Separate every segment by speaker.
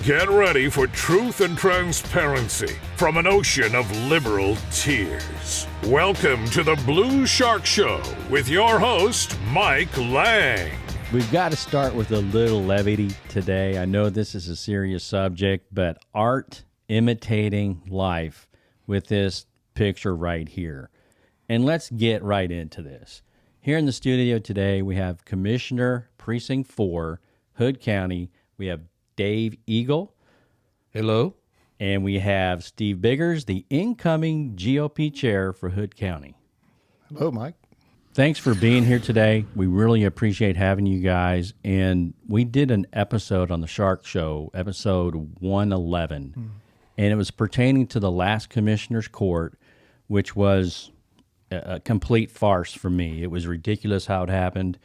Speaker 1: Get ready for truth and transparency from an ocean of liberal tears. Welcome to the Blue Shark Show with your host, Mike Lang.
Speaker 2: We've got to start with a little levity today. I know this is a serious subject, but art imitating life with this picture right here. And let's get right into this. Here in the studio today, we have Commissioner Precinct 4, Hood County. We have Dave Eagle.
Speaker 3: Hello.
Speaker 2: And we have Steve Biggers, the incoming GOP chair for Hood County.
Speaker 3: Hello, Mike.
Speaker 2: Thanks for being here today. We really appreciate having you guys. And we did an episode on the Shark Show, episode 111, and it was pertaining to the last commissioner's court, which was a complete farce for me. It was ridiculous how it happened.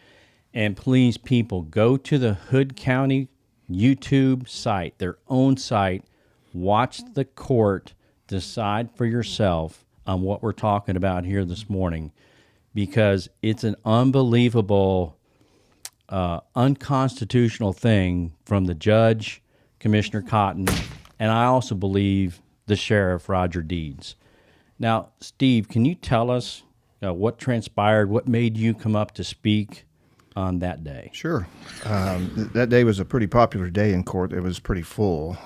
Speaker 2: And please, people, go to the Hood County YouTube site, their own site, watch the court, decide for yourself on what we're talking about here this morning, because it's an unbelievable, unconstitutional thing from the judge, Commissioner Cotton, and I also believe the sheriff, Roger Deeds. Now, Steve, can you tell us what transpired, what made you come up to speak on that day?
Speaker 4: Sure. That day was a pretty popular day in court. It was pretty full.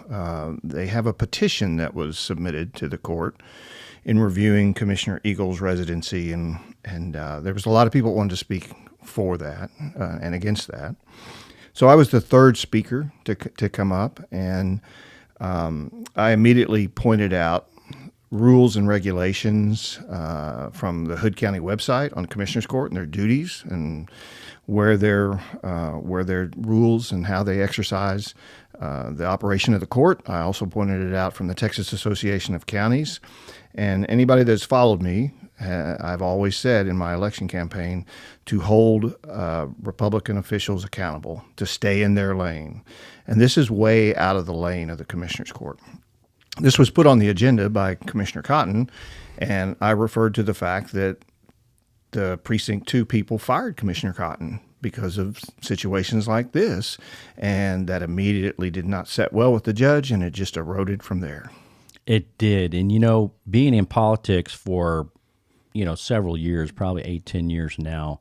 Speaker 4: They have a petition that was submitted to the court in reviewing Commissioner Eagle's residency, and there was a lot of people who wanted to speak for that and against that. So I was the third speaker to come up, and I immediately pointed out rules and regulations from the Hood County website on Commissioner's Court and their duties and where their rules and how they exercise the operation of the court. I also pointed it out from the Texas Association of Counties. And anybody that's followed me, I've always said in my election campaign to hold Republican officials accountable, to stay in their lane. And this is way out of the lane of the Commissioner's Court. This was put on the agenda by Commissioner Cotton, and I referred to the fact that the Precinct 2 people fired Commissioner Cotton because of situations like this, and that immediately did not set well with the judge, and it just eroded from there.
Speaker 2: It did. And, being in politics for, several years, probably 8-10 years now,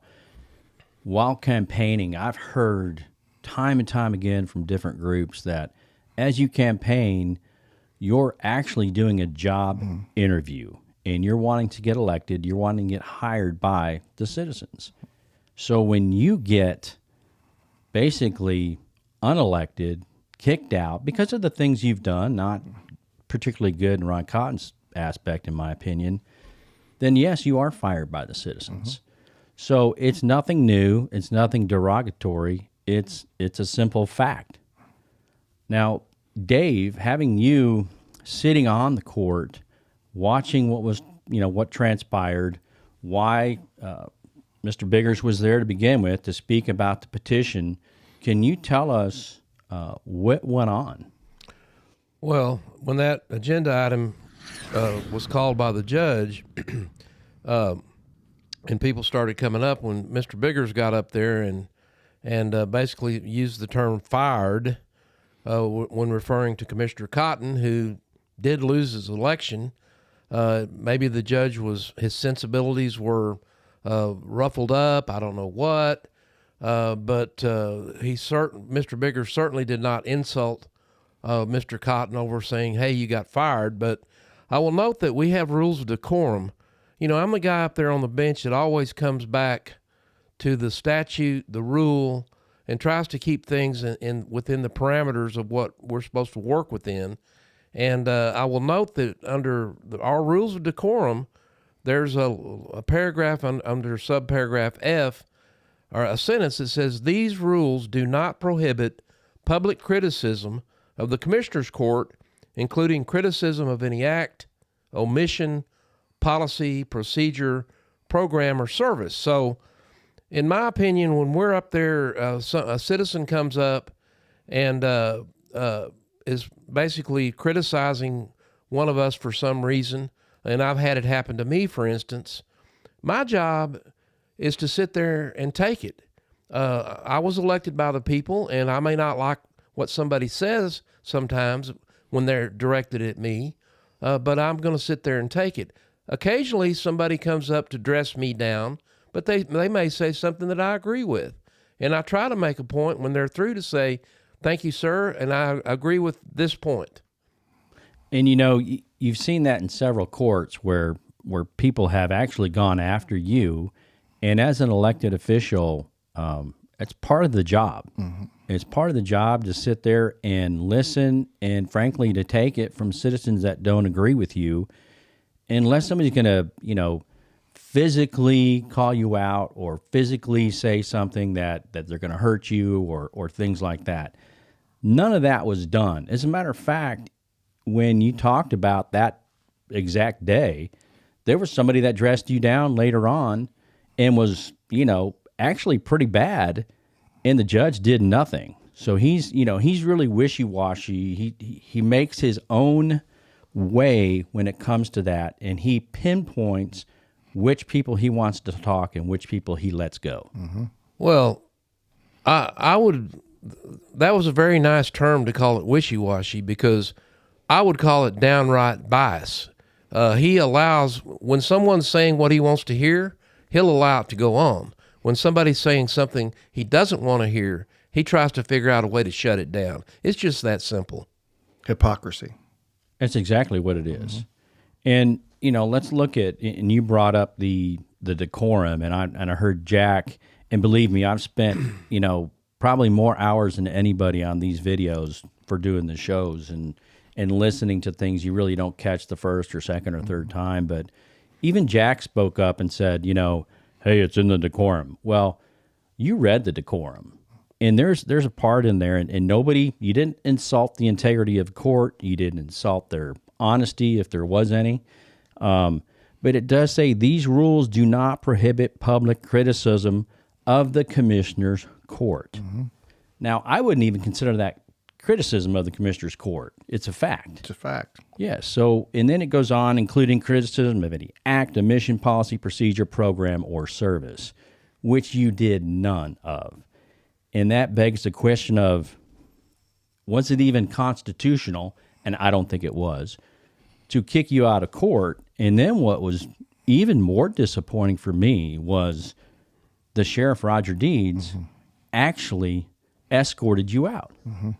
Speaker 2: while campaigning, I've heard time and time again from different groups that as you campaign, you're actually doing a job interview, and you're wanting to get elected, you're wanting to get hired by the citizens. So when you get basically unelected, kicked out because of the things you've done, not particularly good in Ron Cotton's aspect, in my opinion, then yes, you are fired by the citizens. So it's nothing new, it's nothing derogatory, it's a simple fact. Now, Dave, having you sitting on the court, watching what transpired, why Mr. Biggers was there to begin with to speak about the petition, can you tell us what went on?
Speaker 3: Well, when that agenda item was called by the judge, and people started coming up, when Mr. Biggers got up there and basically used the term fired when referring to Commissioner Cotton, who did lose his election. Maybe the judge his sensibilities were ruffled up. I don't know what, but Mr. Biggers certainly did not insult Mr. Cotton over saying, "Hey, you got fired." But I will note that we have rules of decorum. I'm the guy up there on the bench that always comes back to the statute, the rule, and tries to keep things within the parameters of what we're supposed to work within. And I will note that under our rules of decorum, there's a paragraph under subparagraph F, or a sentence that says, "These rules do not prohibit public criticism of the Commissioner's Court, including criticism of any act, omission, policy, procedure, program, or service." So, in my opinion, when we're up there, a citizen comes up and is basically criticizing one of us for some reason, and I've had it happen to me, for instance, my job is to sit there and take it. I was elected by the people, and I may not like what somebody says sometimes when they're directed at me, but I'm going to sit there and take it. Occasionally, somebody comes up to dress me down, but they may say something that I agree with. And I try to make a point when they're through to say, thank you, sir, and I agree with this point.
Speaker 2: And, you know, you've seen that in several courts where people have actually gone after you. And as an elected official, it's part of the job. Mm-hmm. It's part of the job to sit there and listen and, frankly, to take it from citizens that don't agree with you. Unless somebody's going to, you know, physically call you out or physically say something that they're going to hurt you or things like that. None of that was done. As a matter of fact, when you talked about that exact day, there was somebody that dressed you down later on and was, you know, actually pretty bad, and the judge did nothing. So he's really wishy-washy. He makes his own way when it comes to that, and he pinpoints which people he wants to talk and which people he lets go.
Speaker 3: Mm-hmm. Well, I would. That was a very nice term to call it wishy-washy, because I would call it downright bias. He allows, when someone's saying what he wants to hear, he'll allow it to go on. When somebody's saying something he doesn't want to hear, he tries to figure out a way to shut it down. It's just that simple.
Speaker 4: Hypocrisy.
Speaker 2: That's exactly what it is. Mm-hmm. And, you know, let's look at, and you brought up the decorum, and I heard Jack, and believe me, I've spent, you know, probably more hours than anybody on these videos for doing the shows and listening to things you really don't catch the first or second or third time. But even Jack spoke up and said, you know, hey, it's in the decorum. Well, you read the decorum, and there's a part in there, and nobody, you didn't insult the integrity of court. You didn't insult their honesty, if there was any. But it does say these rules do not prohibit public criticism of the commissioner's court. Mm-hmm. Now, I wouldn't even consider that criticism of the commissioner's court. It's a fact.
Speaker 4: It's a fact.
Speaker 2: Yes. So, and then it goes on, including criticism of any act, omission, policy, procedure, program, or service, which you did none of. And that begs the question of, was it even constitutional? And I don't think it was, to kick you out of court. And then what was even more disappointing for me was the Sheriff Roger Deeds mm-hmm. actually escorted you out.
Speaker 4: Mm-hmm.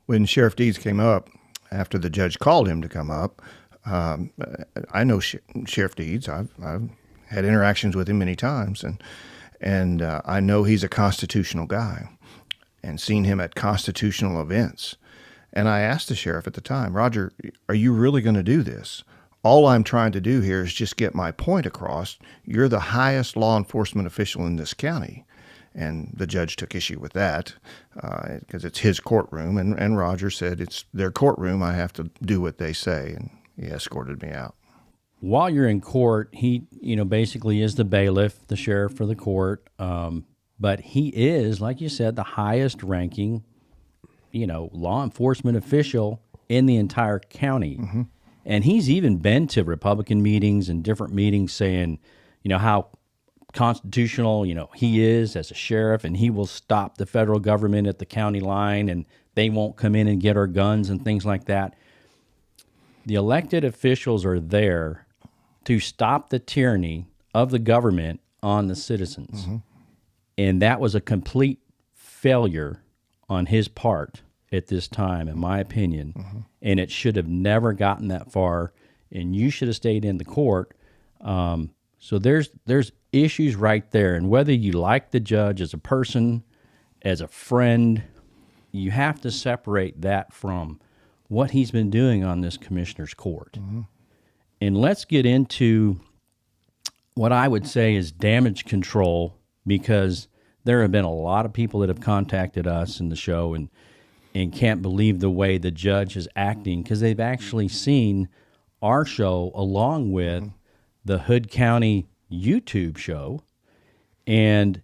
Speaker 4: When Sheriff Deeds came up, after the judge called him to come up, I know Sheriff Deeds. I've had interactions with him many times, and I know he's a constitutional guy, and seen him at constitutional events. And I asked the sheriff at the time, Roger, are you really going to do this? All I'm trying to do here is just get my point across. You're the highest law enforcement official in this county. And the judge took issue with that because it's his courtroom. And Roger said, it's their courtroom. I have to do what they say. And he escorted me out.
Speaker 2: While you're in court, he, you know, basically is the bailiff, the sheriff for the court. But he is, like you said, the highest ranking, you know, law enforcement official in the entire county. Mm-hmm. And he's even been to Republican meetings and different meetings saying, you know, how constitutional, you know, he is as a sheriff, and he will stop the federal government at the county line, and they won't come in and get our guns and things like that. The elected officials are there to stop the tyranny of the government on the citizens. Mm-hmm. And that was a complete failure on his part at this time, in my opinion. Mm-hmm. And it should have never gotten that far, and you should have stayed in the court. So there's issues right there. And whether you like the judge as a person, as a friend, you have to separate that from what he's been doing on this commissioner's court. Mm-hmm. And let's get into what I would say is damage control, because there have been a lot of people that have contacted us in the show and can't believe the way the judge is acting, because they've actually seen our show along with the Hood County YouTube show. And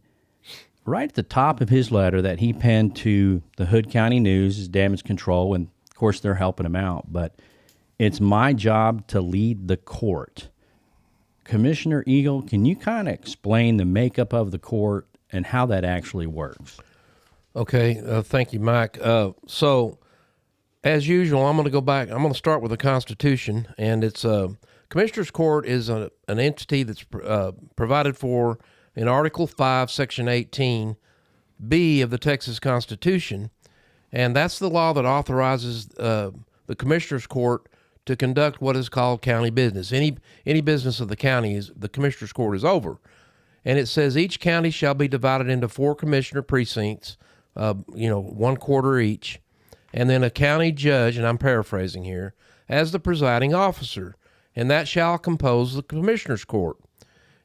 Speaker 2: right at the top of his letter that he penned to the Hood County News is damage control, and of course they're helping him out, but it's my job to lead the court. Commissioner Eagle, can you kind of explain the makeup of the court and how that actually works?
Speaker 3: Okay, thank you, Mike. So, as usual, I'm going to go back. I'm going to start with the Constitution, and it's Commissioners Court is an entity that's provided for in Article 5, Section 18B of the Texas Constitution, and that's the law that authorizes the Commissioners Court to conduct what is called county business. Any business of the county is the Commissioners Court is over, and it says each county shall be divided into 4 commissioner precincts, 1 quarter each, and then a county judge, and I'm paraphrasing here, as the presiding officer, and that shall compose the Commissioners Court.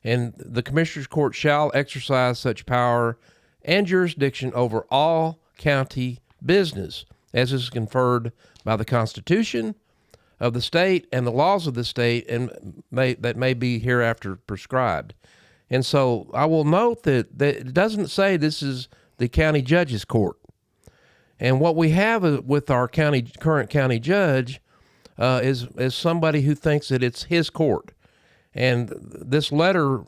Speaker 3: And the Commissioners Court shall exercise such power and jurisdiction over all county business as is conferred by the Constitution of the state and the laws of the state, and that may be hereafter prescribed. And so I will note that it doesn't say this is the county judge's court. And what we have with our current county judge is somebody who thinks that it's his court. And this letter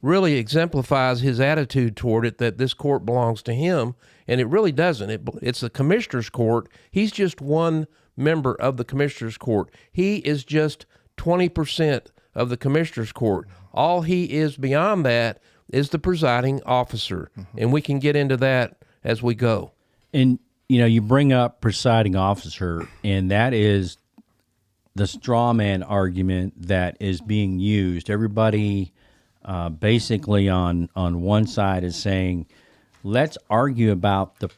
Speaker 3: really exemplifies his attitude toward it, that this court belongs to him, and it really doesn't. It's the Commissioner's Court. He's just one member of the Commissioner's Court. He is just 20% of the Commissioner's Court. All he is beyond that is the presiding officer, and we can get into that as we go.
Speaker 2: And, you bring up presiding officer, and that is the straw man argument that is being used. Everybody basically on one side is saying, let's argue about the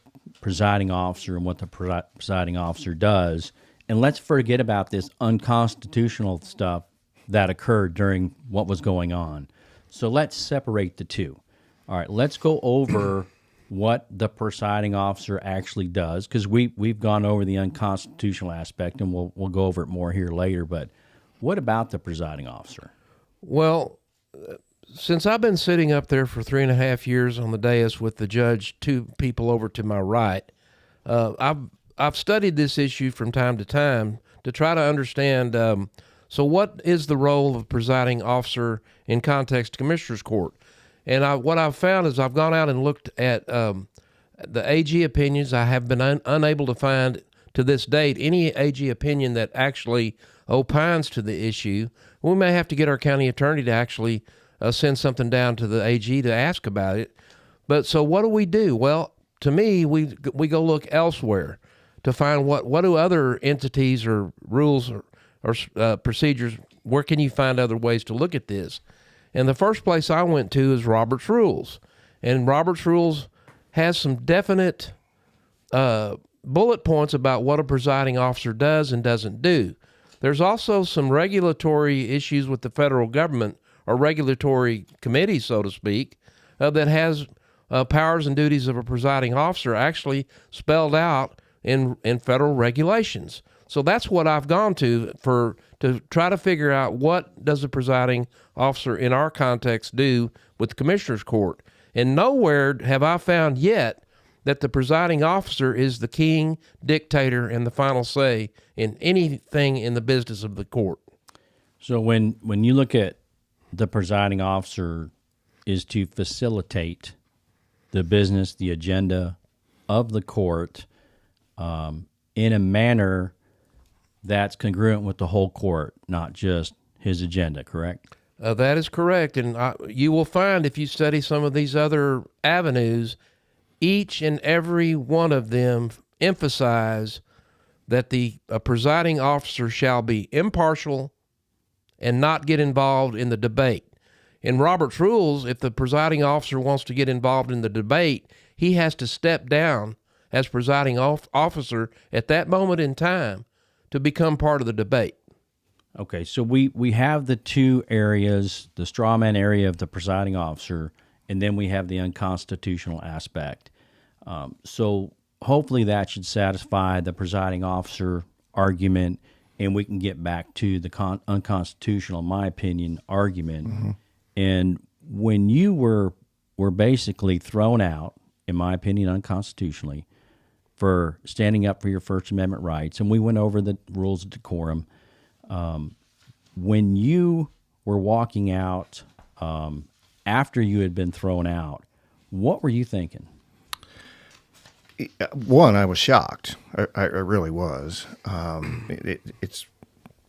Speaker 2: presiding officer and what the presiding officer does, and let's forget about this unconstitutional stuff that occurred during what was going on. So let's separate the two. All right, let's go over what the presiding officer actually does, because we've gone over the unconstitutional aspect, and we'll go over it more here later. But what about the presiding officer?
Speaker 3: Well, since I've been sitting up there for 3.5 years on the dais with the judge, 2 people over to my right, I've studied this issue from time to time to try to understand. So, what is the role of presiding officer in context of Commissioners Court? And what I've found is I've gone out and looked at the AG opinions. I have been unable to find to this date any AG opinion that actually opines to the issue. We may have to get our county attorney to actually send something down to the AG to ask about it. But so what do? Well, to me, we go look elsewhere to find what do other entities or rules or procedures, where can you find other ways to look at this? And the first place I went to is Robert's Rules. And Robert's Rules has some definite bullet points about what a presiding officer does and doesn't do. There's also some regulatory issues with the federal government, or regulatory committee, so to speak, that has powers and duties of a presiding officer actually spelled out in federal regulations. So that's what I've gone to try to figure out what does the presiding officer in our context do with the Commissioners Court. And nowhere have I found yet that the presiding officer is the king, dictator, and the final say in anything in the business of the court.
Speaker 2: So when you look at the presiding officer is to facilitate the business, the agenda of the court in a manner that's congruent with the whole court, not just his agenda, correct?
Speaker 3: That is correct. And you will find, if you study some of these other avenues, each and every one of them emphasize that the presiding officer shall be impartial and not get involved in the debate. In Robert's Rules, if the presiding officer wants to get involved in the debate, he has to step down as presiding officer at that moment in time to become part of the debate.
Speaker 2: Okay, so we have the two areas, the straw man area of the presiding officer, and then we have the unconstitutional aspect. So hopefully that should satisfy the presiding officer argument, and we can get back to the unconstitutional, in my opinion, argument. Mm-hmm. And when you were basically thrown out, in my opinion, unconstitutionally, for standing up for your First Amendment rights, and we went over the rules of decorum. When you were walking out after you had been thrown out, what were you thinking?
Speaker 4: One, I was shocked. I really was. It's.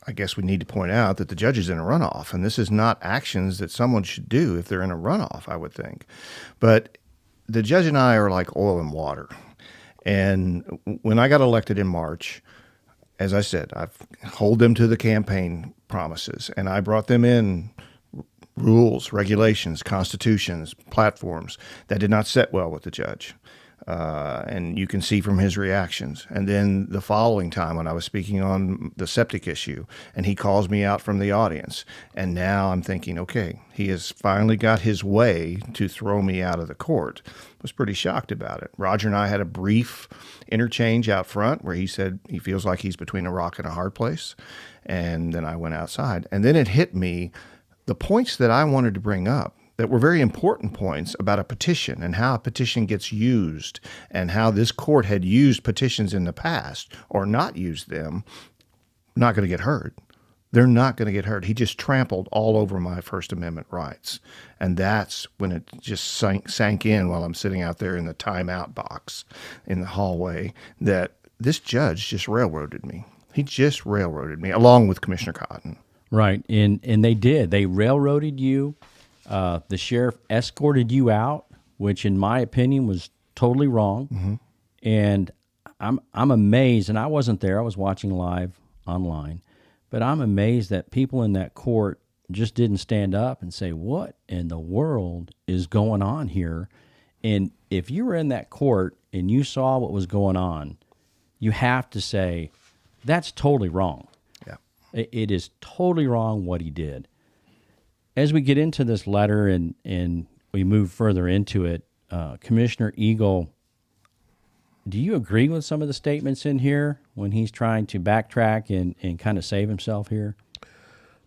Speaker 4: I guess we need to point out that the judge is in a runoff, and this is not actions that someone should do if they're in a runoff, I would think. But the judge and I are like oil and water. And when I got elected in March, as I said, I've hold them to the campaign promises, and I brought them in rules, regulations, constitutions, platforms that did not sit well with the judge. And you can see from his reactions. And then the following time when I was speaking on the septic issue, and he calls me out from the audience. And now I'm thinking, okay, he has finally got his way to throw me out of the court. I was pretty shocked about it. Roger and I had a brief interchange out front where he said he feels like he's between a rock and a hard place. And then I went outside. And then it hit me, the points that I wanted to bring up that were very important points about a petition and how a petition gets used and how this court had used petitions in the past or not used them, not going to get heard. They're not going to get heard. He just trampled all over my First Amendment rights. And that's when it just sank in while I'm sitting out there in the timeout box in the hallway that this judge just railroaded me. He just railroaded me along with Commissioner Cotton.
Speaker 2: Right. And they did. They railroaded you. The sheriff escorted you out, which in my opinion was totally wrong. Mm-hmm. And I'm amazed, and I wasn't there. I was watching live online. But I'm amazed that people in that court just didn't stand up and say, what in the world is going on here? And if you were in that court and you saw what was going on, you have to say, that's totally wrong.
Speaker 4: Yeah.
Speaker 2: It is totally wrong what he did. As we get into this letter and we move further into it, Commissioner Eagle, do you agree with some of the statements in here when he's trying to backtrack and kind of save himself here?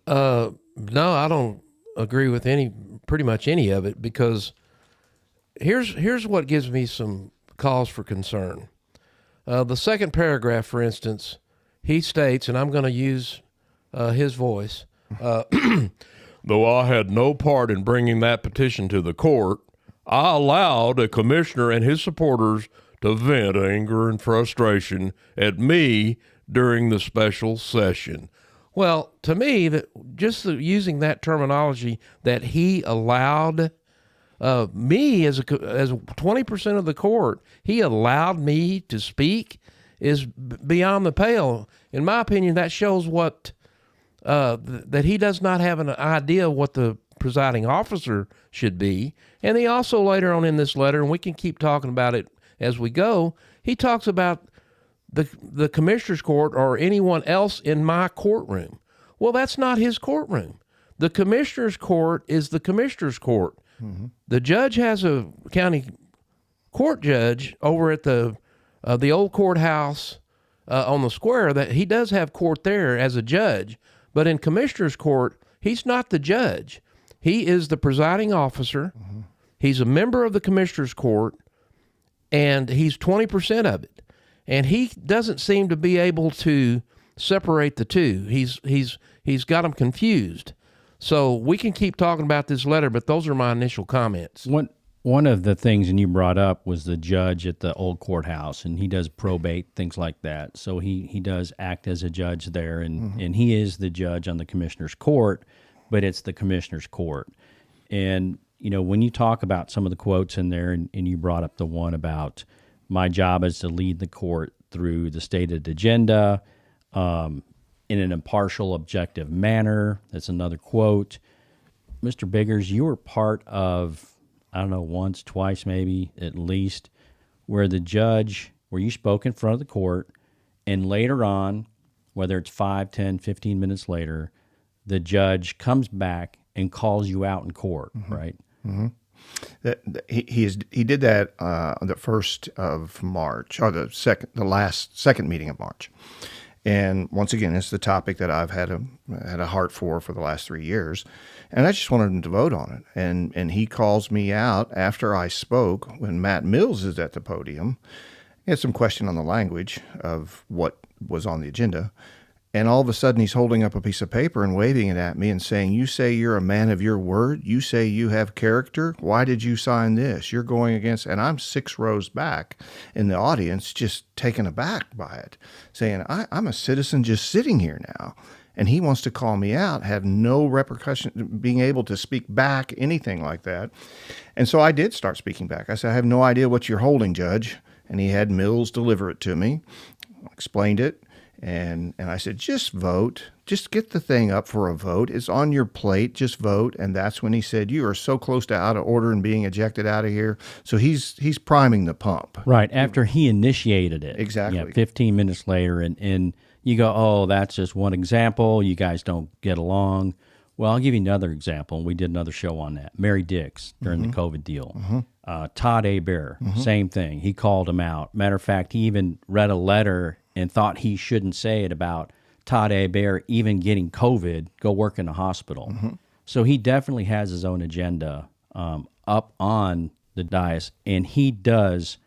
Speaker 3: No, I don't agree with pretty much any of it, because here's what gives me some cause for concern. The second paragraph, for instance, he states, and I'm going to use his voice, though I had no part in bringing that petition to the court, I allowed a commissioner and his supporters to vent anger and frustration at me during the special session. Well, to me, using that terminology, that he allowed me as 20% of the court, he allowed me to speak, is beyond the pale. In my opinion, that shows that he does not have an idea of what the presiding officer should be. And he also later on in this letter, and we can keep talking about it as we go, he talks about the commissioner's court or anyone else in my courtroom. Well, that's not his courtroom. The commissioner's court is the commissioner's court. Mm-hmm. The judge has a county court judge over at the old courthouse on the square, that he does have court there as a judge. But in commissioner's court, he's not the judge. He is the presiding officer. Mm-hmm. He's a member of the commissioner's court, and he's 20% of it. And he doesn't seem to be able to separate the two. He's got them confused. So we can keep talking about this letter, but those are my initial comments.
Speaker 2: One of the things, and you brought up, was the judge at the old courthouse, and he does probate, things like that. So he does act as a judge there, and he is the judge on the commissioner's court, but it's the commissioner's court. And, when you talk about some of the quotes in there, and you brought up the one about my job is to lead the court through the stated agenda in an impartial, objective manner. That's another quote. Mr. Biggers, you were part of, I don't know, once, twice maybe, at least, where you spoke in front of the court, and later on, whether it's 5, 10, 15 minutes later, the judge comes back and calls you out in court, right? Mm-hmm.
Speaker 4: He did that on the 1st of March, or the second meeting of March. And once again, it's the topic that I've had a heart for the last 3 years. And I just wanted him to vote on it. And he calls me out after I spoke when Matt Mills is at the podium. He had some question on the language of what was on the agenda. And all of a sudden, he's holding up a piece of paper and waving it at me and saying, "You say you're a man of your word? You say you have character? Why did you sign this? You're going against..." And I'm 6 rows back in the audience, just taken aback by it, saying, I'm a citizen just sitting here now. And he wants to call me out, have no repercussion, being able to speak back, anything like that. And so I did start speaking back. I said, "I have no idea what you're holding, Judge." And he had Mills deliver it to me, explained it. And I said, "Just vote. Just get the thing up for a vote. It's on your plate. Just vote." And that's when he said, "You are so close to out of order and being ejected out of here." So he's priming the pump.
Speaker 2: Right, after he initiated it.
Speaker 4: Exactly.
Speaker 2: Yeah, 15 minutes later, and you go, "Oh, that's just one example. You guys don't get along." Well, I'll give you another example. We did another show on that. Mary Dix during the COVID deal. Todd Hebert, same thing. He called him out. Matter of fact, he even read a letter and thought he shouldn't say it about Todd Hebert even getting COVID, go work in a hospital. So he definitely has his own agenda up on the dais, and he does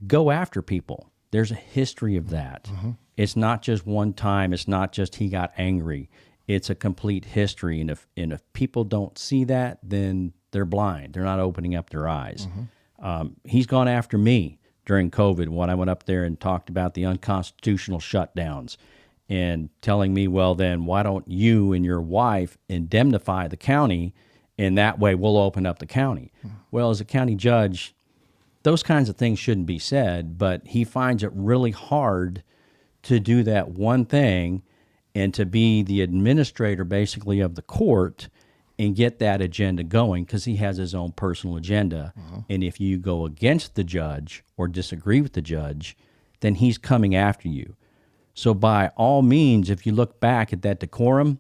Speaker 2: go after people. There's a history of that. It's not just one time. It's not just he got angry. It's a complete history, and if people don't see that, then they're blind. They're not opening up their eyes. He's gone after me during COVID when I went up there and talked about the unconstitutional shutdowns and telling me, "Well, then why don't you and your wife indemnify the county, and that way we'll open up the county?" Well, as a county judge, those kinds of things shouldn't be said, but he finds it really hard to do that one thing and to be the administrator basically of the court and get that agenda going, because he has his own personal agenda. And if you go against the judge or disagree with the judge, then he's coming after you. So by all means, if you look back at that decorum,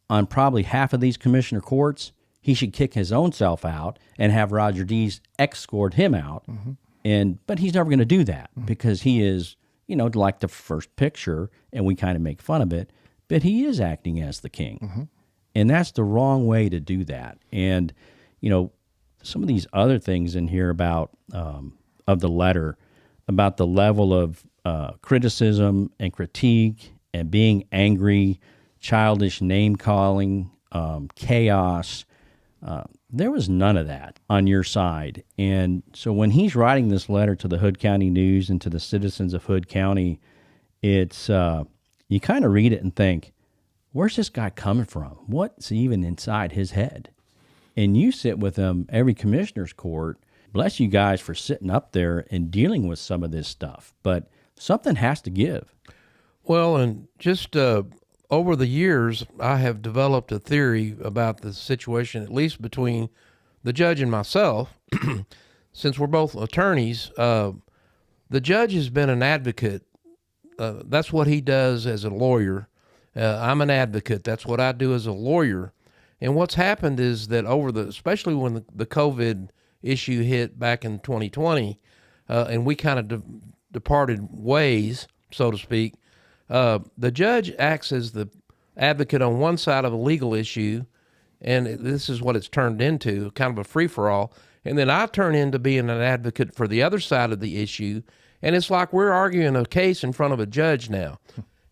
Speaker 2: on probably half of these commissioner courts, he should kick his own self out and have Roger Dees escort him out. But he's never going to do that because he is, like the first picture, and we kind of make fun of it, but he is acting as the king. And that's the wrong way to do that. And, some of these other things in here about, of the letter, about the level of criticism and critique and being angry, childish name-calling, chaos, there was none of that on your side. And so when he's writing this letter to the Hood County News and to the citizens of Hood County, it's you kind of read it and think, where's this guy coming from? What's even inside his head? And you sit with him every commissioner's court. Bless you guys for sitting up there and dealing with some of this stuff. But something has to give.
Speaker 3: Well, and just over the years, I have developed a theory about the situation, at least between the judge and myself. Since we're both attorneys, the judge has been an advocate. That's what he does as a lawyer. I'm an advocate. That's what I do as a lawyer. And what's happened is that especially when the COVID issue hit back in 2020, and we kind of departed ways, so to speak, the judge acts as the advocate on one side of a legal issue, and this is what it's turned into, kind of a free-for-all. And then I turn into being an advocate for the other side of the issue, and it's like we're arguing a case in front of a judge now.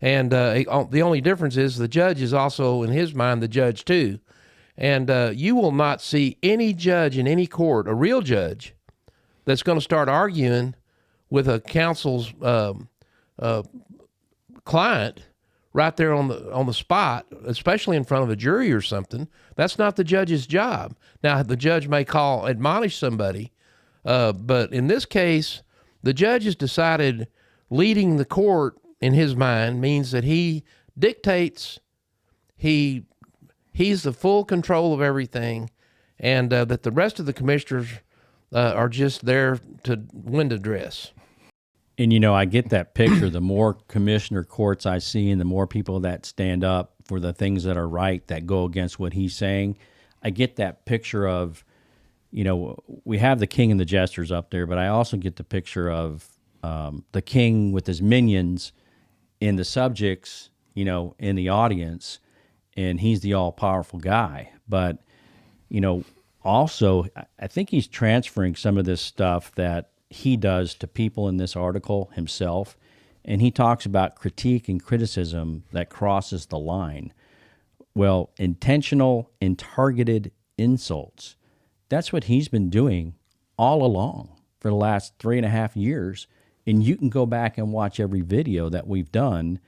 Speaker 3: And the only difference is the judge is also, in his mind, the judge too. And you will not see any judge in any court, a real judge, that's going to start arguing with a counsel's client right there on the spot, especially in front of a jury or something. That's not the judge's job. Now, the judge may admonish somebody, but in this case, the judge has decided leading the court in his mind means that he dictates, he's the full control of everything, and that the rest of the commissioners are just there to wind address.
Speaker 2: And, I get that picture. The more commissioner courts I see and the more people that stand up for the things that are right that go against what he's saying, I get that picture of, we have the king and the jesters up there, but I also get the picture of the king with his minions and the subjects, in the audience, and he's the all-powerful guy. But, also, I think he's transferring some of this stuff that he does to people in this article himself. and he talks about critique and criticism that crosses the line. Well, intentional and targeted insults, that's what he's been doing all along for the last 3.5 years. And you can go back and watch every video that we've done.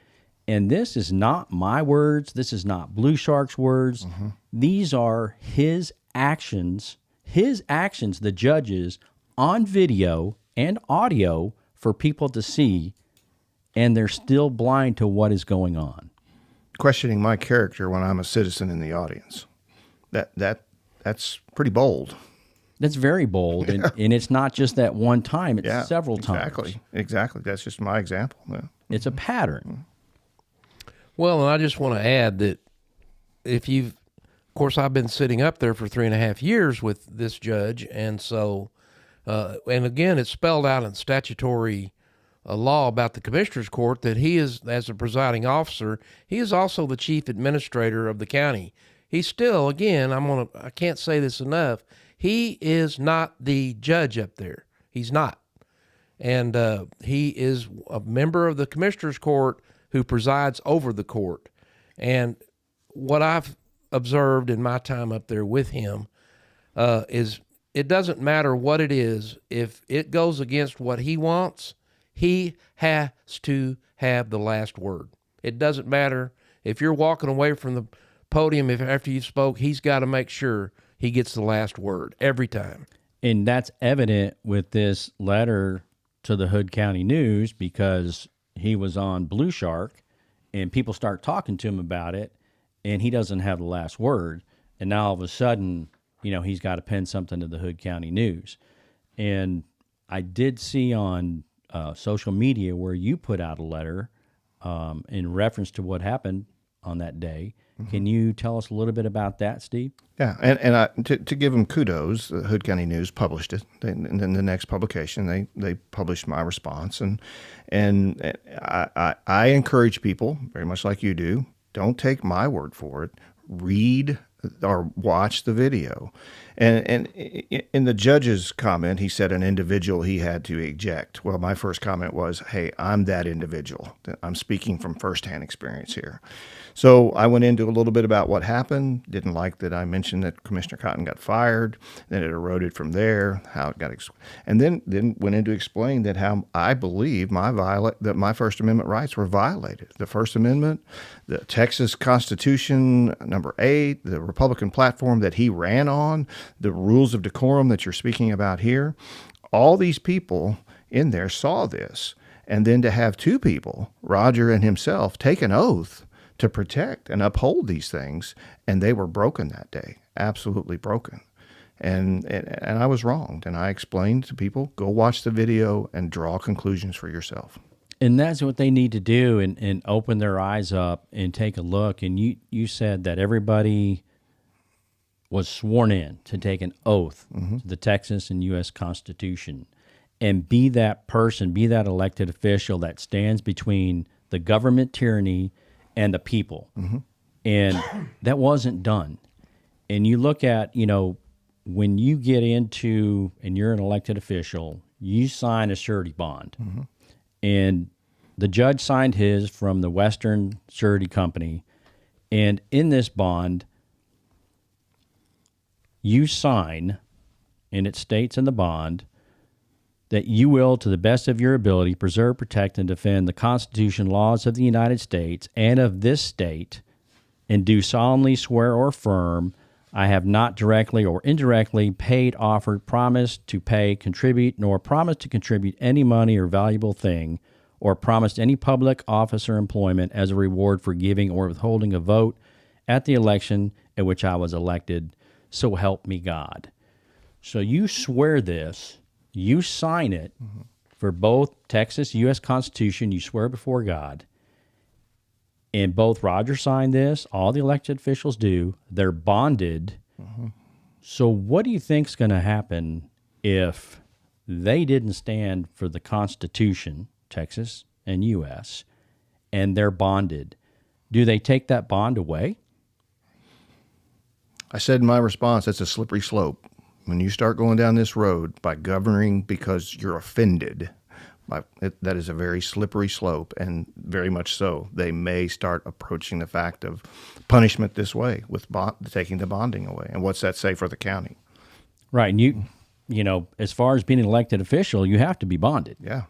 Speaker 2: And this is not my words. This is not Blue Shark's words. These are his actions, the judges, on video and audio for people to see, and they're still blind to what is going on.
Speaker 4: Questioning my character when I'm a citizen in the audience. That's pretty bold.
Speaker 2: That's very bold, and it's not just that one time, it's several times.
Speaker 4: Exactly. That's just my example. Yeah.
Speaker 2: It's a pattern.
Speaker 3: Well, and I just want to add that of course, I've been sitting up there for 3.5 years with this judge, and so, and again, it's spelled out in statutory law about the Commissioner's Court that he is, as a presiding officer, he is also the chief administrator of the county. He's still, again, I can't say this enough, he is not the judge up there. He's not. And he is a member of the Commissioner's Court who presides over the court. And what I've observed in my time up there with him is it doesn't matter what it is. If it goes against what he wants, he has to have the last word. It doesn't matter if you're walking away from the podium after you spoke, he's got to make sure he gets the last word every time.
Speaker 2: And that's evident with this letter to the Hood County News, because he was on Blue Shark and people start talking to him about it, and he doesn't have the last word. And now all of a sudden, he's got to pen something to the Hood County News. And I did see on social media where you put out a letter in reference to what happened on that day. Can you tell us a little bit about that, Steve?
Speaker 4: Yeah, and to give them kudos, the Hood County News published it. And then the next publication, they published my response. And I encourage people, very much like you do, don't take my word for it. Read or watch the video. And in the judge's comment, he said an individual he had to eject. Well, my first comment was, hey, I'm that individual. I'm speaking from firsthand experience here. So I went into a little bit about what happened. Didn't like that I mentioned that Commissioner Cotton got fired. Then it eroded from there, how it got, and then went into explaining that how I believe that my First Amendment rights were violated. The First Amendment, the Texas Constitution, number 8, the Republican platform that he ran on, the rules of decorum that you're speaking about here. All these people in there saw this. And then to have two people, Roger and himself, take an oath to protect and uphold these things, and they were broken that day, absolutely broken. And I was wronged, and I explained to people, go watch the video and draw conclusions for yourself.
Speaker 2: And that's what they need to do, and open their eyes up and take a look. And you said that everybody was sworn in to take an oath to the Texas and U.S. Constitution and be that person, be that elected official that stands between the government tyranny and the people. And that wasn't done. And you look at, when you get into, and you're an elected official, you sign a surety bond. And the judge signed his from the Western Surety Company. And in this bond, you sign, and it states in the bond, that you will, to the best of your ability, preserve, protect, and defend the Constitution, laws of the United States and of this state, and do solemnly swear or affirm, I have not directly or indirectly paid, offered, promised to pay, contribute, nor promised to contribute any money or valuable thing, or promised any public office or employment as a reward for giving or withholding a vote at the election at which I was elected, so help me God. So you swear this. You sign it for both Texas, U.S. Constitution, you swear before God, and both Roger signed this, all the elected officials do, they're bonded. So what do you think's going to happen if they didn't stand for the Constitution, Texas and U.S., and they're bonded? Do they take that bond away?
Speaker 4: I said in my response, that's a slippery slope. When you start going down this road by governing because you're offended That is a very slippery slope, and very much so. They may start approaching the fact of punishment this way with taking the bonding away. And what's that say for the county?
Speaker 2: Right. And you know, as far as being an elected official, you have to be bonded.
Speaker 4: Yeah.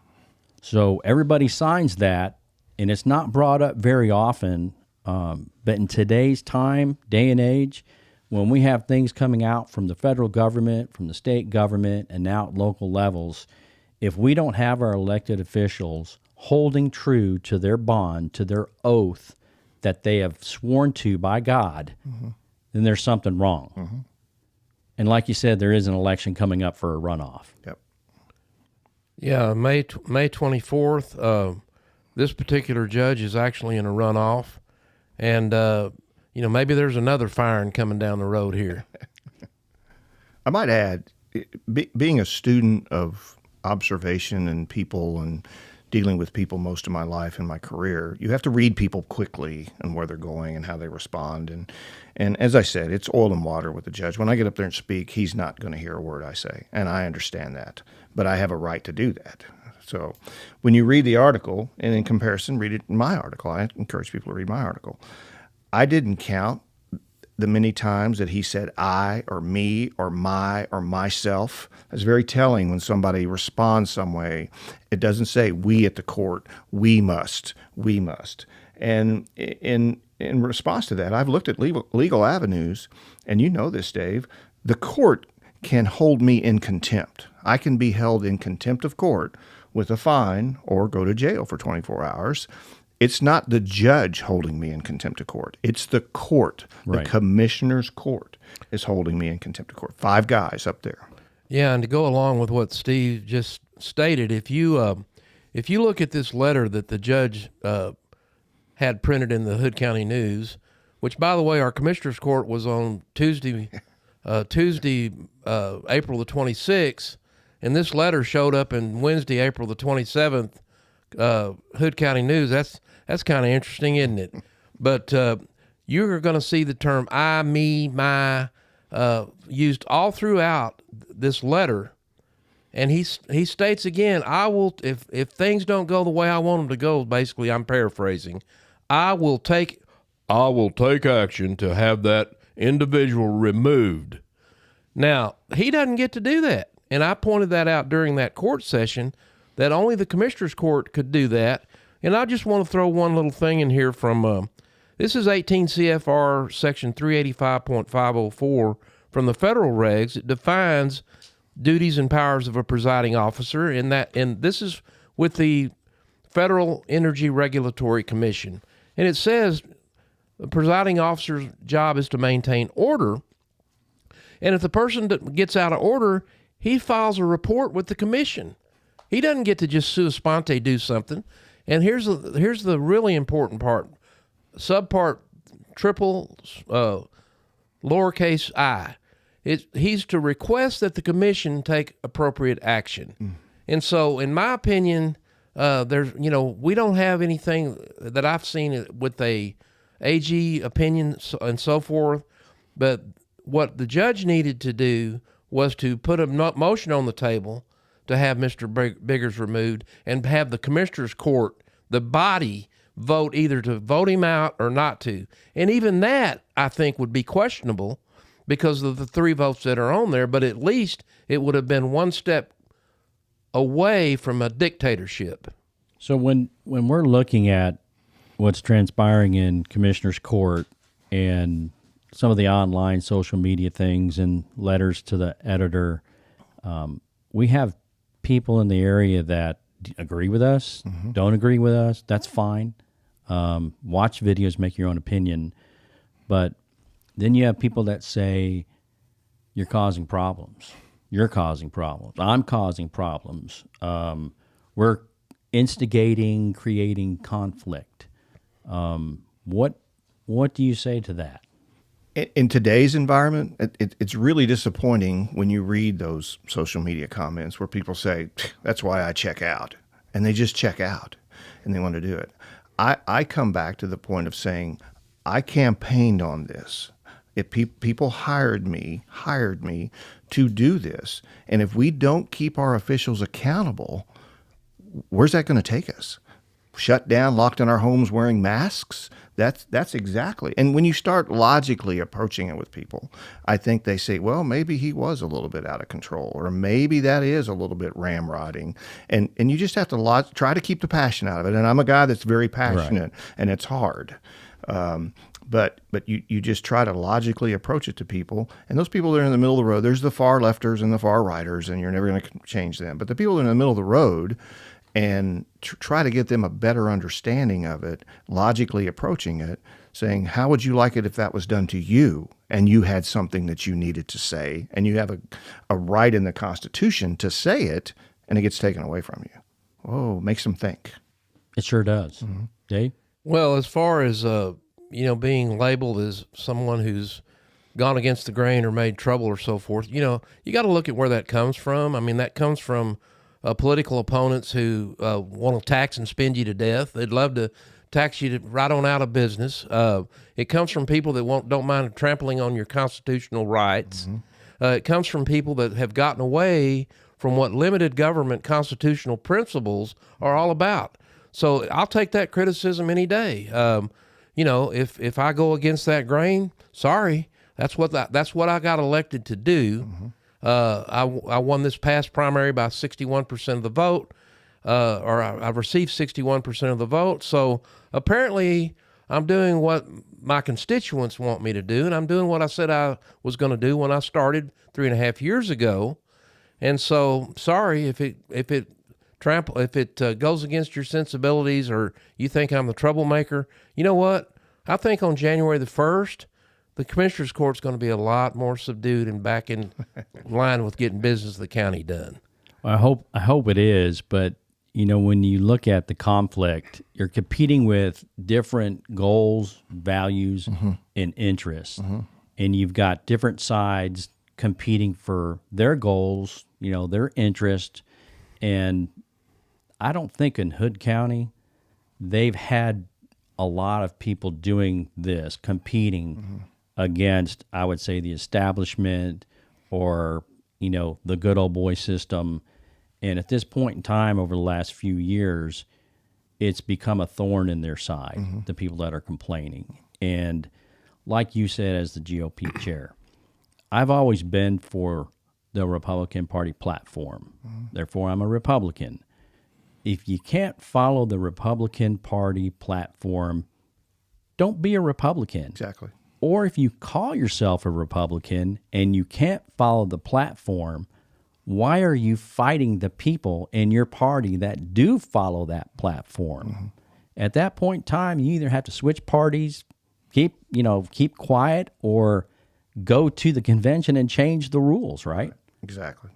Speaker 2: So everybody signs that, and it's not brought up very often. But in today's time, day and age, when we have things coming out from the federal government, from the state government, and now at local levels, if we don't have our elected officials holding true to their bond, to their oath that they have sworn to by God, then there's something wrong. And like you said, there is an election coming up for a runoff.
Speaker 4: Yep.
Speaker 3: Yeah, May 24th. This particular judge is actually in a runoff, and you know, maybe there's another firing coming down the road here.
Speaker 4: I might add, being a student of observation and people and dealing with people most of my life in my career, you have to read people quickly and where they're going and how they respond. And as I said, it's oil and water with the judge. When I get up there and speak, he's not going to hear a word I say, and I understand that. But I have a right to do that. So when you read the article, and in comparison, read it in my article. I encourage people to read my article. I didn't count the many times that he said I or me or my or myself. It's very telling when somebody responds some way. It doesn't say we at the court, we must. And in response to that, I've looked at legal avenues, and you know this, Dave. The court can hold me in contempt. I can be held in contempt of court with a fine or go to jail for 24 hours. It's not the judge holding me in contempt of court. It's the court.
Speaker 2: Right.
Speaker 4: The commissioner's court is holding me in contempt of court. 5 guys up there.
Speaker 3: Yeah, and to go along with what Steve just stated, if you look at this letter that the judge had printed in the Hood County News, which, by the way, our commissioner's court was on Tuesday, April the 26th, and this letter showed up in Wednesday, April the 27th, Hood County News. That's kind of interesting, isn't it? But you're going to see the term I, me, my used all throughout this letter. And he states again, I will, if things don't go the way I want them to go, basically I'm paraphrasing, I will take action to have that individual removed. Now, he doesn't get to do that. And I pointed that out during that court session, that only the commissioner's court could do that. And I just want to throw one little thing in here from, this is 18 CFR section 385.504 from the federal regs. It defines duties and powers of a presiding officer, and this is with the Federal Energy Regulatory Commission. And it says the presiding officer's job is to maintain order. And if the person that gets out of order, he files a report with the commission. He doesn't get to just sua sponte do something. And here's the really important part. Subpart triple lowercase I. He's to request that the commission take appropriate action. And so, in my opinion, we don't have anything that I've seen with a AG opinion and so forth. But what the judge needed to do was to put a motion on the table to have Mr. Biggers removed and have the commissioner's court, the body, vote either to vote him out or not to. And even that, I think, would be questionable because of the 3 votes that are on there, but at least it would have been one step away from a dictatorship.
Speaker 2: So when we're looking at what's transpiring in commissioner's court and some of the online social media things and letters to the editor, we have people in the area that agree with us, don't agree with us. That's fine. Watch videos, make your own opinion. But then you have people that say, you're causing problems. You're causing problems. I'm causing problems. We're instigating, creating conflict. What do you say to that?
Speaker 4: In today's environment, it's really disappointing when you read those social media comments where people say, that's why I check out. And they just check out and they want to do it. I come back to the point of saying, I campaigned on this. If people hired me to do this, and if we don't keep our officials accountable, where's that going to take us? Shut down, locked in our homes wearing masks? That's exactly. And when you start logically approaching it with people, I think they say, well, maybe he was a little bit out of control, or maybe that is a little bit ramrodding. And you just have to try to keep the passion out of it. And I'm a guy that's very passionate, and it's hard. But you just try to logically approach it to people. And those people that are in the middle of the road, there's the far lefters and the far righters, and you're never going to change them. But the people that are in the middle of the road, and try to get them a better understanding of it, logically approaching it, saying, how would you like it if that was done to you and you had something that you needed to say, and you have a right in the Constitution to say it, and it gets taken away from you? Whoa, makes them think.
Speaker 2: It sure does. Dave?
Speaker 3: Well, as far as being labeled as someone who's gone against the grain or made trouble or so forth, you got to look at where that comes from. I mean, that comes from political opponents who want to tax and spend you to death. They'd love to tax you right on out of business. It comes from people that don't mind trampling on your constitutional rights. It comes from people that have gotten away from what limited government constitutional principles are all about. So I'll take that criticism any day. If I go against that grain, sorry, that's what I got elected to do. I won this past primary by 61% of the vote, or I received 61% of the vote. So apparently I'm doing what my constituents want me to do, and I'm doing what I said I was going to do when I started 3.5 years ago. And so, sorry if it goes against your sensibilities, or you think I'm the troublemaker. You know what? I think on January the 1st, the Commissioners Court's going to be a lot more subdued and back in line with getting business of the county done.
Speaker 2: Well, I hope it is, but when you look at the conflict, you're competing with different goals, values, and interests, and you've got different sides competing for their goals, their interest, and I don't think in Hood County they've had a lot of people doing this, competing against, I would say, the establishment or, the good old boy system. And at this point in time, over the last few years, it's become a thorn in their side, the people that are complaining. And like you said, as the GOP chair, I've always been for the Republican Party platform. Therefore, I'm a Republican. If you can't follow the Republican Party platform, don't be a Republican.
Speaker 4: Exactly.
Speaker 2: Or if you call yourself a Republican and you can't follow the platform, why are you fighting the people in your party that do follow that platform? At that point in time, you either have to switch parties, keep quiet, or go to the convention and change the rules, right?
Speaker 4: Exactly.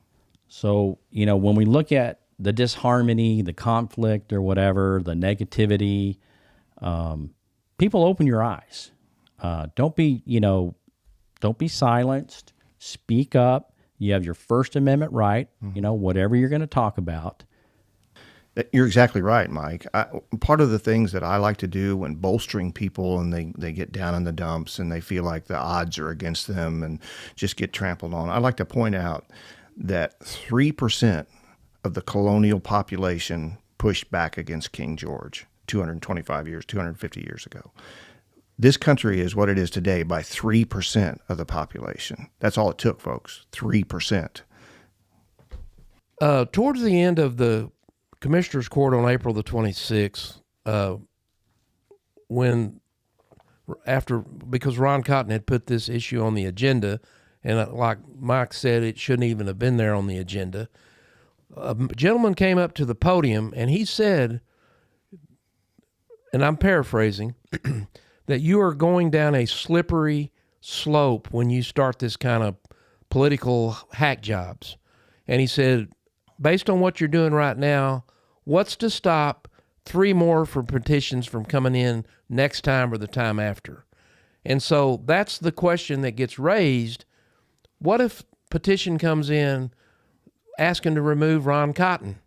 Speaker 4: So,
Speaker 2: when we look at the disharmony, the conflict or whatever, the negativity, people, open your eyes. Don't be silenced. Speak up. You have your First Amendment right, whatever you're going to talk about.
Speaker 4: You're exactly right, Mike. Part of the things that I like to do when bolstering people and they get down in the dumps and they feel like the odds are against them and just get trampled on, I like to point out that 3% of the colonial population pushed back against King George 250 years ago. This country is what it is today by 3% of the population. That's all it took, folks, 3%.
Speaker 3: Towards the end of the Commissioners Court on April the 26th, because Ron Cotton had put this issue on the agenda, and like Mike said, it shouldn't even have been there on the agenda. A gentleman came up to the podium and he said, and I'm paraphrasing, that you are going down a slippery slope when you start this kind of political hack jobs. And he said, based on what you're doing right now, what's to stop 3 more for petitions from coming in next time or the time after? And so that's the question that gets raised. What if petition comes in asking to remove Ron Cotton,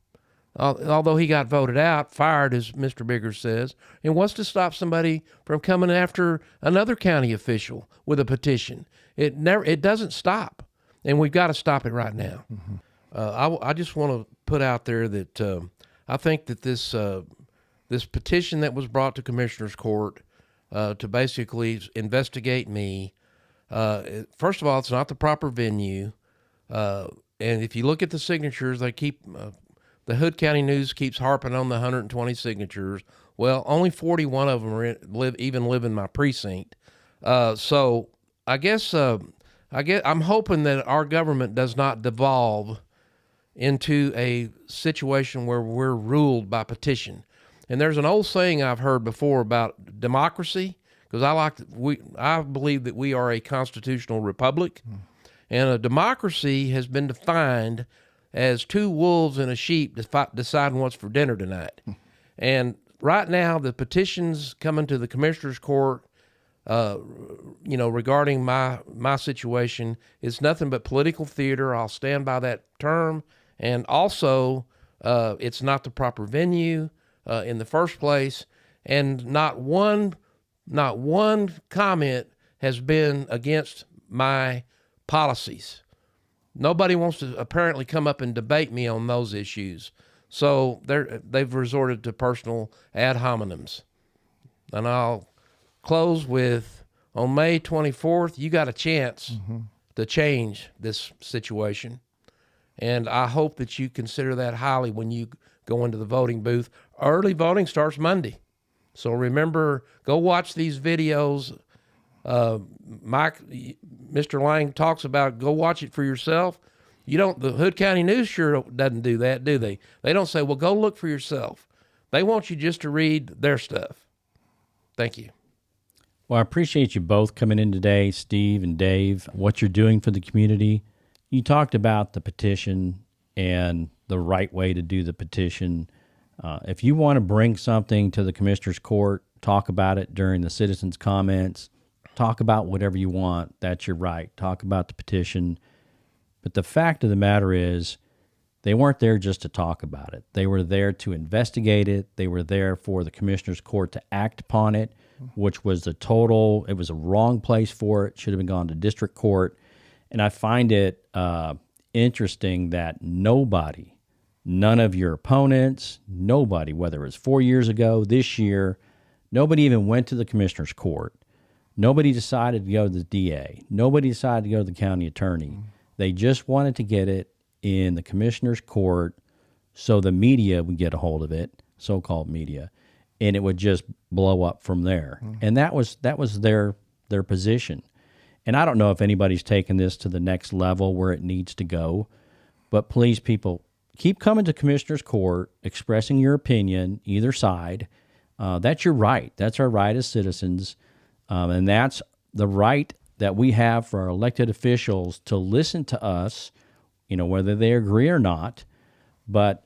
Speaker 3: although he got voted out, fired, as Mr. Biggers says, and wants to stop somebody from coming after another county official with a petition? It doesn't stop, and we've got to stop it right now. I just want to put out there that I think that this petition that was brought to Commissioner's Court to basically investigate me, first of all, it's not the proper venue. And if you look at the signatures, they keep the Hood County News keeps harping on the 120 signatures. Well, only 41 of them live in my precinct. So I guess I'm hoping that our government does not devolve into a situation where we're ruled by petition. And there's an old saying I've heard before about democracy, because I believe that we are a constitutional republic, and a democracy has been defined as two wolves and a sheep deciding what's for dinner tonight. And right now, the petitions coming to the Commissioner's Court, regarding my situation, is nothing but political theater. I'll stand by that term. And also, it's not the proper venue in the first place, and not one comment has been against my policies. Nobody wants to apparently come up and debate me on those issues. So they've resorted to personal ad hominems. And I'll close with, on May 24th, you got a chance to change this situation. And I hope that you consider that highly when you go into the voting booth. Early voting starts Monday. So remember, go watch these videos. Mr. Lang talks about, go watch it for yourself. The Hood County News sure doesn't do that, do they? They don't say, well, go look for yourself. They want you just to read their stuff. Thank you.
Speaker 2: Well, I appreciate you both coming in today, Steve and Dave, what you're doing for the community. You talked about the petition and the right way to do the petition. If you want to bring something to the Commissioner's Court, talk about it during the citizens' comments, talk about whatever you want, that's your right. Talk about the petition. But the fact of the matter is, they weren't there just to talk about it. They were there to investigate it. They were there for the Commissioner's Court to act upon it, which was it was a wrong place for it. Should have been gone to district court. And I find it interesting that none of your opponents, nobody, whether it was 4 years ago, this year, nobody even went to the Commissioner's Court. Nobody decided to go to the DA. Nobody decided to go to the county attorney. They just wanted to get it in the Commissioner's Court so the media would get a hold of it, so-called media, and it would just blow up from there. And that was their position. And I don't know if anybody's taken this to the next level where it needs to go, but please, people, keep coming to Commissioner's Court, expressing your opinion, either side. That's your right. That's our right as citizens, and that's the right that we have for our elected officials to listen to us, whether they agree or not, but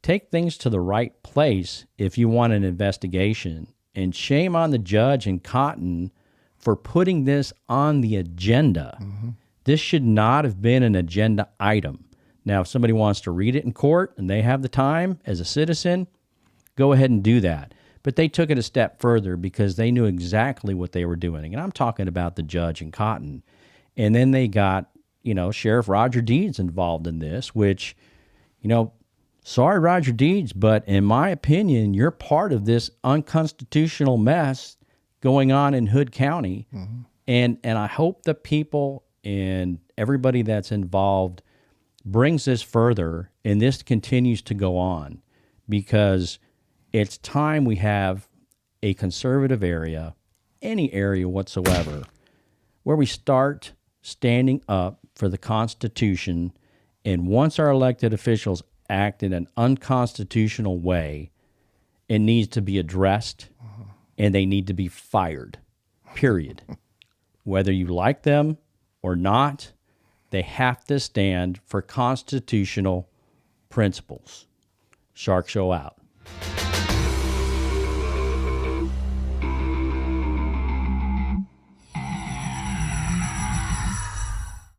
Speaker 2: take things to the right place if you want an investigation. And shame on the judge in Cotton for putting this on the agenda. This should not have been an agenda item. Now, if somebody wants to read it in court and they have the time as a citizen, go ahead and do that. But they took it a step further because they knew exactly what they were doing. And I'm talking about the judge in Cotton. And then they got, Sheriff Roger Deeds involved in this, which, sorry, Roger Deeds, but in my opinion, you're part of this unconstitutional mess going on in Hood County. And I hope the people and everybody that's involved brings this further and this continues to go on, because it's time we have a conservative area, any area whatsoever, where we start standing up for the Constitution. And once our elected officials act in an unconstitutional way, it needs to be addressed and they need to be fired, period. Whether you like them or not, they have to stand for constitutional principles. Shark Show out.